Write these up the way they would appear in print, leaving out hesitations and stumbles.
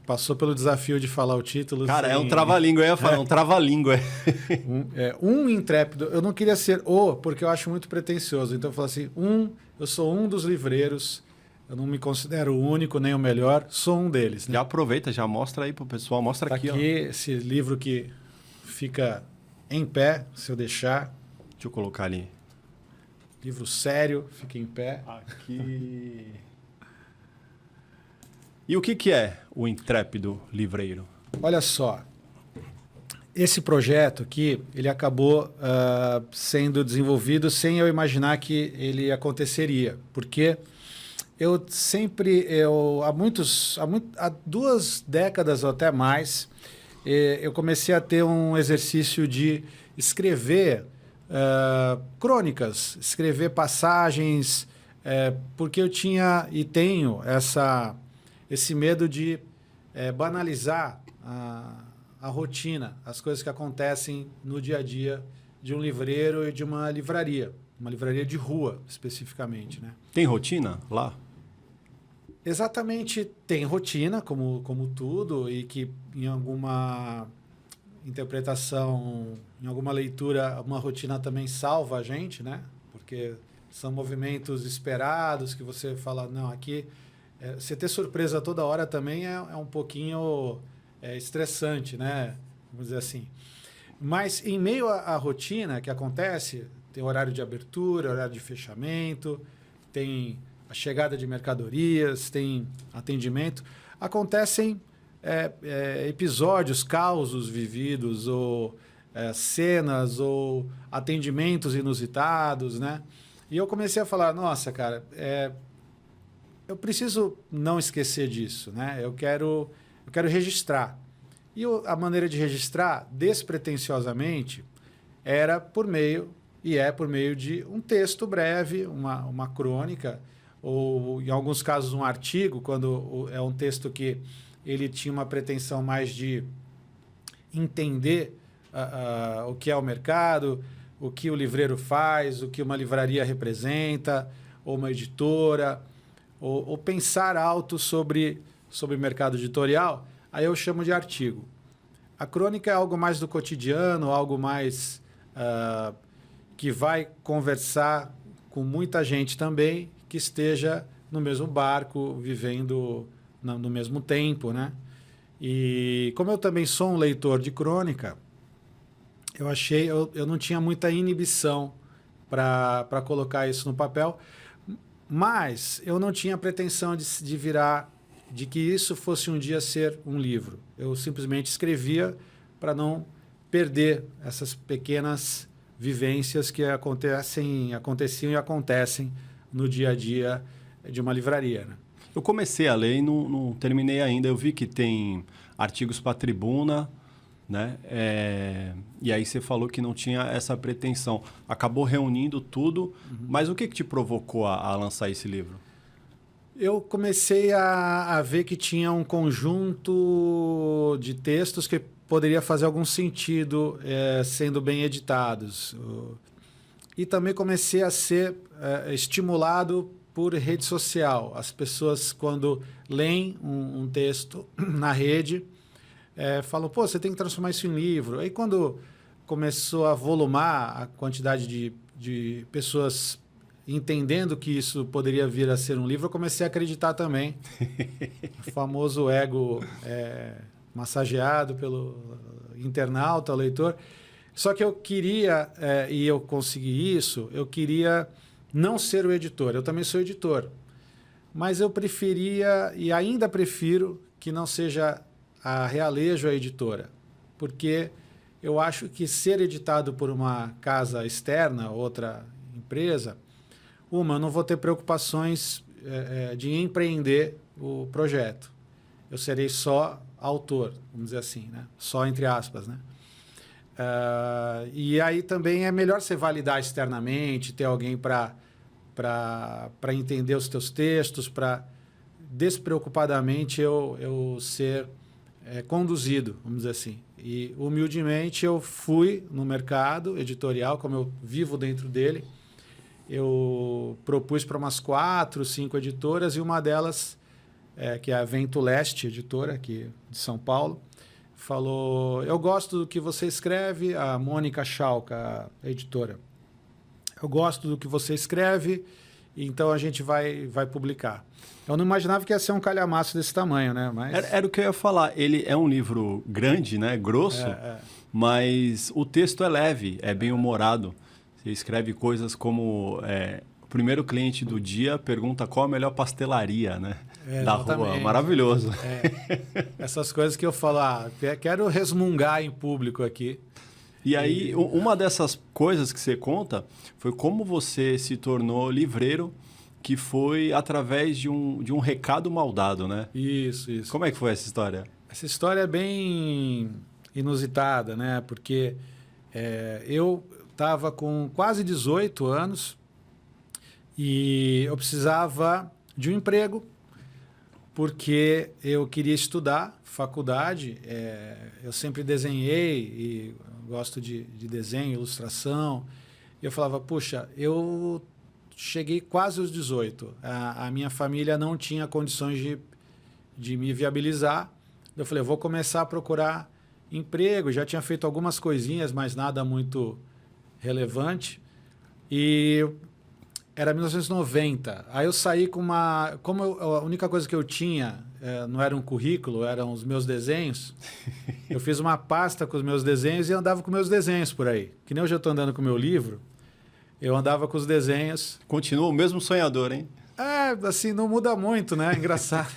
passou pelo desafio de falar o título. Cara, é um trava-língua, eu ia falar, um trava-língua. Um intrépido. Eu não queria ser porque eu acho muito pretensioso. Então eu falo assim, eu sou um dos livreiros, eu não me considero o único nem o melhor, sou um deles. Né? Já aproveita, já mostra aí pro pessoal, mostra aqui. Aqui, esse livro que fica em pé, se eu deixar. Deixa eu colocar ali. Livro sério, fica em pé. Aqui... E o que é o Intrépido Livreiro? Olha só, esse projeto aqui, ele acabou sendo desenvolvido sem eu imaginar que ele aconteceria, porque há 2 décadas ou até mais, eu comecei a ter um exercício de escrever crônicas, escrever passagens, porque eu tinha e tenho esse medo de banalizar a rotina, as coisas que acontecem no dia a dia de um livreiro e de uma livraria de rua, especificamente. Né? Tem rotina lá? Exatamente, tem rotina, como tudo, e que em alguma interpretação, em alguma leitura, uma rotina também salva a gente, né? Porque são movimentos esperados que você fala, não, aqui... você ter surpresa toda hora também é um pouquinho estressante, né? Vamos dizer assim. Mas em meio à rotina que acontece, tem horário de abertura, horário de fechamento, tem a chegada de mercadorias, tem atendimento. Acontecem episódios, causos vividos, ou cenas, ou atendimentos inusitados, né? E eu comecei a falar, nossa, cara... eu preciso não esquecer disso, né? Eu quero registrar. E a maneira de registrar, despretensiosamente, é por meio de um texto breve, uma crônica, ou, em alguns casos, um artigo, quando é um texto que ele tinha uma pretensão mais de entender o que é o mercado, o que o livreiro faz, o que uma livraria representa, ou uma editora... Ou pensar alto sobre mercado editorial, aí eu chamo de artigo. A crônica é algo mais do cotidiano, algo mais que vai conversar com muita gente também que esteja no mesmo barco, vivendo no mesmo tempo, né? E como eu também sou um leitor de crônica, eu não tinha muita inibição para colocar isso no papel. Mas eu não tinha pretensão de que isso fosse um dia ser um livro. Eu simplesmente escrevia para não perder essas pequenas vivências que aconteciam e acontecem no dia a dia de uma livraria. Né? Eu comecei a ler e não terminei ainda. Eu vi que tem artigos para a Tribuna, né? E aí você falou que não tinha essa pretensão. Acabou reunindo tudo, mas o que te provocou a lançar esse livro? Eu comecei a ver que tinha um conjunto de textos que poderia fazer algum sentido sendo bem editados. E também comecei a ser estimulado por rede social. As pessoas, quando leem um texto na rede... falam, pô, você tem que transformar isso em livro. Aí quando começou a volumar a quantidade de pessoas entendendo que isso poderia vir a ser um livro, eu comecei a acreditar também. O famoso ego massageado pelo internauta, o leitor. Só que eu queria, e eu consegui isso, eu queria não ser o editor. Eu também sou editor. Mas eu preferia, e ainda prefiro, que não seja a Realejo a editora, porque eu acho que ser editado por uma casa externa, outra empresa, eu não vou ter preocupações de empreender o projeto. Eu serei só autor, vamos dizer assim, né? Só entre aspas, né? E aí também é melhor você validar externamente, ter alguém para entender os teus textos, para despreocupadamente eu ser conduzido, vamos dizer assim. E humildemente eu fui no mercado editorial, como eu vivo dentro dele, eu propus para umas 4, 5 editoras e uma delas que é a Vento Leste, editora aqui de São Paulo, falou: eu gosto do que você escreve, a Mônica Schalka, a editora. Eu gosto do que você escreve, então a gente vai publicar. Eu não imaginava que ia ser um calhamaço desse tamanho, né? Mas... Era o que eu ia falar. Ele é um livro grande, né? Grosso, mas o texto é leve, é bem humorado. Você escreve coisas como... o primeiro cliente do dia pergunta qual a melhor pastelaria, né? Da rua. Maravilhoso. Essas coisas que eu falo, quero resmungar em público aqui. E aí, uma dessas coisas que você conta foi como você se tornou livreiro, que foi através de um recado mal dado, né? Isso. Como é que foi essa história? Essa história é bem inusitada, né? Porque eu estava com quase 18 anos e eu precisava de um emprego porque eu queria estudar faculdade. Eu sempre desenhei e gosto de desenho, ilustração. E eu falava, puxa, eu cheguei quase aos 18. A minha família não tinha condições de me viabilizar. Eu falei, eu vou começar a procurar emprego. Já tinha feito algumas coisinhas, mas nada muito relevante. E era 1990. Aí eu saí com uma... a única coisa que eu tinha não era um currículo, eram os meus desenhos. Eu fiz uma pasta com os meus desenhos e andava com meus desenhos por aí. Que nem eu já estou andando com o meu livro, eu andava com os desenhos. Continua o mesmo sonhador, hein? Assim, não muda muito, né? Engraçado.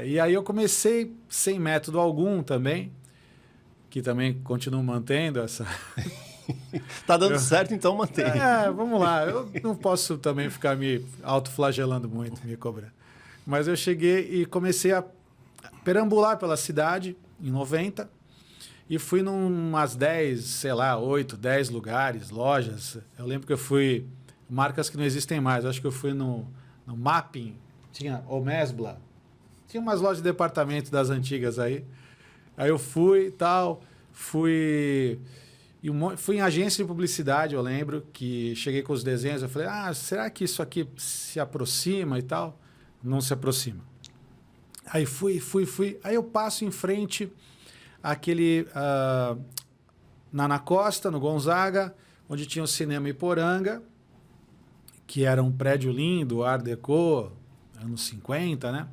E aí eu comecei sem método algum também, que também continuo mantendo essa... Tá dando certo, então mantém. Vamos lá. Eu não posso também ficar me autoflagelando muito, me cobrando. Mas eu cheguei e comecei a perambular pela cidade, em 90, e fui em umas 8, 10 lugares, lojas. Eu lembro que eu fui... Marcas que não existem mais. Eu acho que eu fui no Mapping, tinha o Mesbla. Tinha umas lojas de departamento das antigas aí. Aí eu fui e tal, fui em agência de publicidade, eu lembro, que cheguei com os desenhos, eu falei, será que isso aqui se aproxima e tal? Não se aproxima. Aí fui. Aí eu passo em frente àquele... na Costa, no Gonzaga, onde tinha o Cinema Iporanga, que era um prédio lindo, Art Deco, anos 50, né?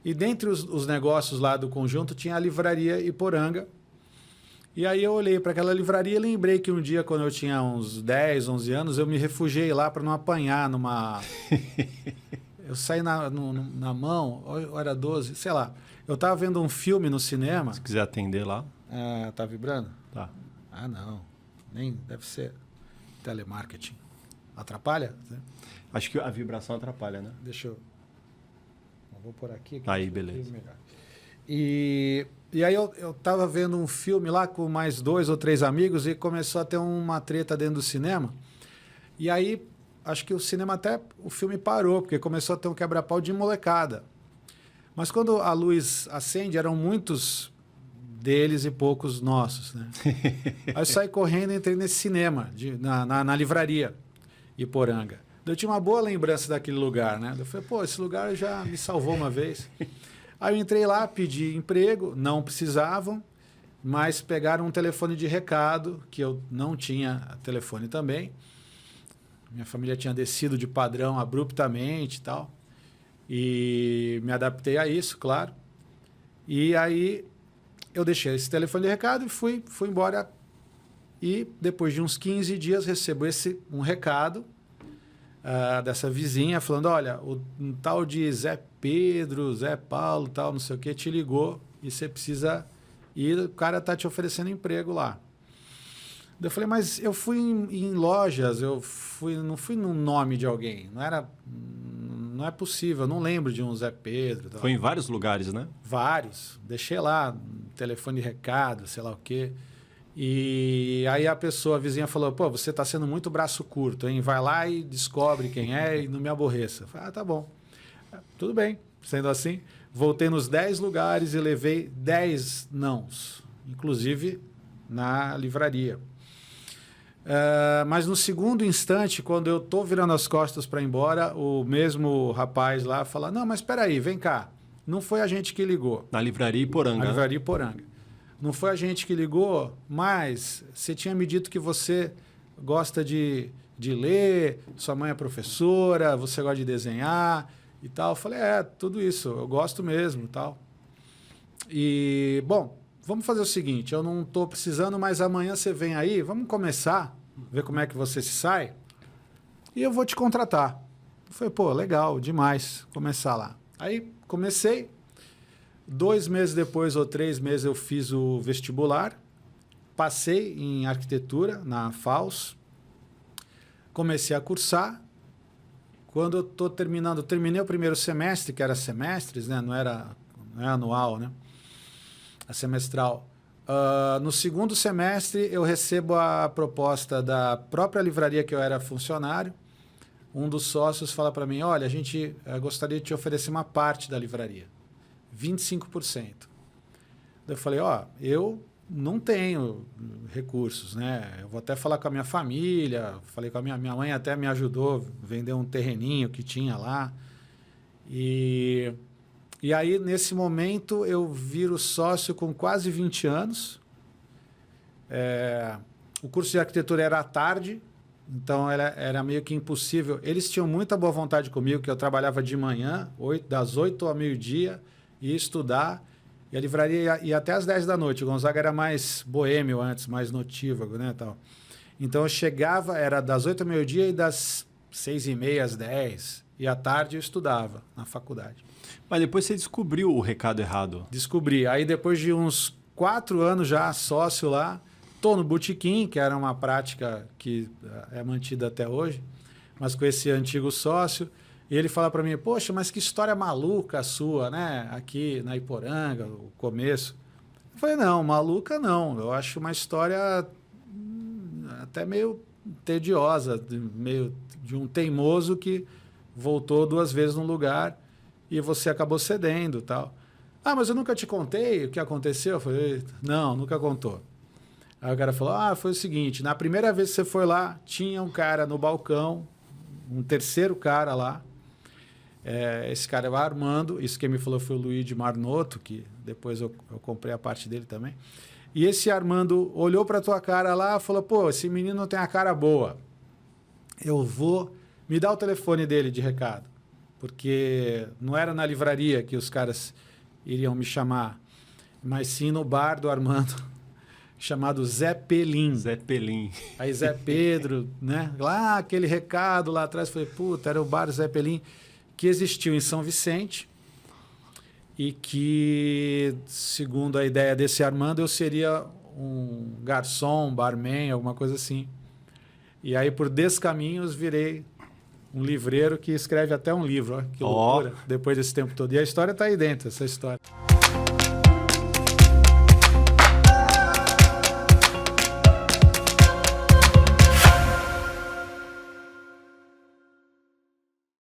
E dentre os negócios lá do conjunto tinha a Livraria Iporanga. E aí eu olhei para aquela livraria e lembrei que um dia, quando eu tinha uns 10, 11 anos, eu me refugiei lá para não apanhar numa... Eu saí na mão, ou era 12, sei lá. Eu estava vendo um filme no cinema... Se quiser atender lá. Tá vibrando? Tá. Não. Nem deve ser telemarketing. Atrapalha? Acho que a vibração atrapalha, né? Deixa eu vou por aqui. Aí, beleza. E aí eu estava vendo um filme lá com mais 2 ou 3 amigos e começou a ter uma treta dentro do cinema. E aí, acho que o filme parou, porque começou a ter um quebra-pau de molecada. Mas quando a luz acende, eram muitos deles e poucos nossos, né? Aí eu saí correndo e entrei nesse cinema, na livraria Iporanga. Eu tinha uma boa lembrança daquele lugar, né? Eu falei, esse lugar já me salvou uma vez. Aí eu entrei lá, pedi emprego, não precisavam, mas pegaram um telefone de recado, que eu não tinha telefone também. Minha família tinha descido de padrão abruptamente e tal. E me adaptei a isso, claro. E aí eu deixei esse telefone de recado e fui embora. E depois de uns 15 dias recebo um recado dessa vizinha falando, olha, um tal de Zé Pedro, Zé Paulo, tal, não sei o que, te ligou e você precisa ir, o cara tá te oferecendo emprego lá. Eu falei, mas eu fui em lojas, não fui no nome de alguém, não é possível, eu não lembro de um Zé Pedro. Tal. Foi em vários lugares, né? Vários, deixei lá, telefone de recado, sei lá o quê. E aí a vizinha falou, você está sendo muito braço curto, hein? Vai lá e descobre quem é e não me aborreça. Eu falei, tá bom. Tudo bem, sendo assim, voltei nos 10 lugares e levei 10 nãos, inclusive na livraria. Mas no segundo instante, quando eu tô virando as costas para ir embora, o mesmo rapaz lá fala, não, mas espera aí, vem cá. Não foi a gente que ligou. Na Livraria Iporanga. Na Livraria Iporanga. Não foi a gente que ligou, mas você tinha me dito que você gosta de ler, sua mãe é professora, você gosta de desenhar e tal. Eu falei, tudo isso, eu gosto mesmo e tal. E, bom, vamos fazer o seguinte, eu não estou precisando, mas amanhã você vem aí, vamos começar, ver como é que você se sai, e eu vou te contratar. Eu falei, pô, legal, demais, começar lá. Aí comecei, 2 meses depois ou 3 meses eu fiz o vestibular, passei em arquitetura na FAUS, comecei a cursar. Quando eu estou terminando, terminei o primeiro semestre, que era semestres, né? Não é anual, né? A semestral. No segundo semestre, eu recebo a proposta da própria livraria que eu era funcionário. Um dos sócios fala para mim, olha, a gente gostaria de te oferecer uma parte da livraria, 25%. Eu falei, eu não tenho recursos, né? Eu vou até falar com a minha família, falei com a minha mãe, até me ajudou a vender um terreninho que tinha lá. E aí, nesse momento, eu viro sócio com quase 20 anos. O curso de arquitetura era à tarde, então era meio que impossível. Eles tinham muita boa vontade comigo, que eu trabalhava de manhã, das 8 ao meio-dia, ia estudar, e a livraria ia até às 10 da noite. O Gonzaga era mais boêmio antes, mais notívago, né, tal. Então, eu chegava, era das 8 ao meio-dia e das 6h30 às 10. E à tarde eu estudava na faculdade. Mas depois você descobriu o recado errado. Descobri. Aí, depois de uns 4 anos já sócio lá, estou no botequim, que era uma prática que é mantida até hoje, mas com esse antigo sócio. E ele fala para mim, poxa, mas que história maluca a sua, né? Aqui na Iporanga, o começo. Eu falei, não, maluca não. Eu acho uma história até meio tediosa, meio de um teimoso que voltou 2 vezes no lugar e você acabou cedendo e tal. Mas eu nunca te contei o que aconteceu? Eu falei, não, nunca contou. Aí o cara falou, foi o seguinte, na primeira vez que você foi lá, tinha um cara no balcão, um terceiro cara lá. Esse cara é o Armando, isso quem me falou foi o Luigi Marnotto, que depois eu comprei a parte dele também. E esse Armando olhou para tua cara lá e falou, pô, esse menino tem a cara boa. Eu vou... Me dá o telefone dele de recado, porque não era na livraria que os caras iriam me chamar, mas sim no bar do Armando, chamado Zé Pelim. Zé Pelim. Aí Zé Pedro, né? Lá, aquele recado lá atrás, falei, puta, era o bar Zé Pelim, que existiu em São Vicente e que, segundo a ideia desse Armando, eu seria um garçom, barman, alguma coisa assim. E aí, por descaminhos, virei um livreiro que escreve até um livro. Ó, que loucura, depois desse tempo todo. E a história está aí dentro, essa história.